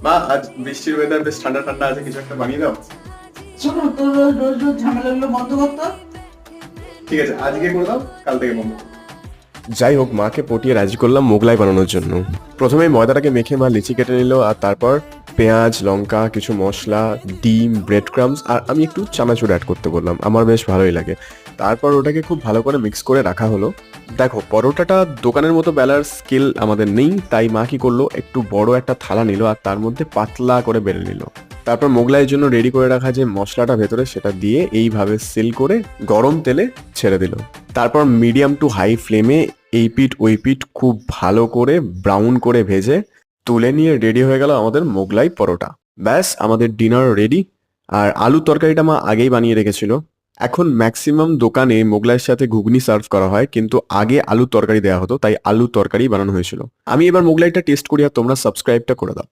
মা আজ বৃষ্টির ওয়েদার বেশ ঠান্ডা ঠান্ডা আছে, কিছু একটা বানিয়ে দাও। শোনো, তোর রোজ রোজ ঝামেলাগুলো বন্ধ করতো। ঠিক আছে, আজকে করে দাও, কাল থেকে বন্ধ। যাই হোক, মাকে পটিয়ে রাজি করলাম মোগলাই বানানোর জন্য। প্রথমে ময়দাটাকে মেখে মা লিচি কেটে নিল, আর তারপর পেঁয়াজ, লঙ্কা, কিছু মশলা, ডিম, ব্রেড ক্রামস, আর আমি একটু চানাচুর অ্যাড করতে বললাম, আমার বেশ ভালোই লাগে। তারপর ওটাকে খুব ভালো করে মিক্স করে রাখা হলো। দেখো, পরোটাটা দোকানের মতো বেলার স্কিল আমাদের নেই, তাই মা কি করলো, একটু বড় একটা থালা নিল আর তার মধ্যে পাতলা করে বেলে নিল। তারপর মোগলাইয়ের জন্য রেডি করে রাখা যে মশলাটা ভেতরে, সেটা দিয়ে এইভাবে সিল করে গরম তেলে ছেড়ে দিল। তারপর মিডিয়াম টু হাই ফ্লেমে এই পিঠ ওই পিঠ খুব ভালো করে ব্রাউন করে ভেজে তুলে নিয়ে রেডি হয়ে গেল আমাদের মোগলাই পরোটা। ব্যাস, আমাদের ডিনার রেডি। আর আলুর তরকারিটা মা আগেই বানিয়ে রেখেছিল। এখন ম্যাক্সিমাম দোকানে মোগলাইয়ের সাথে ঘুগনি সার্ভ করা হয়, কিন্তু আগে আলুর তরকারি দেওয়া হতো, তাই আলুর তরকারি বানানো হয়েছিল। আমি এবার মোগলাইটা টেস্ট করি, আর তোমরা সাবস্ক্রাইবটা করে দাও।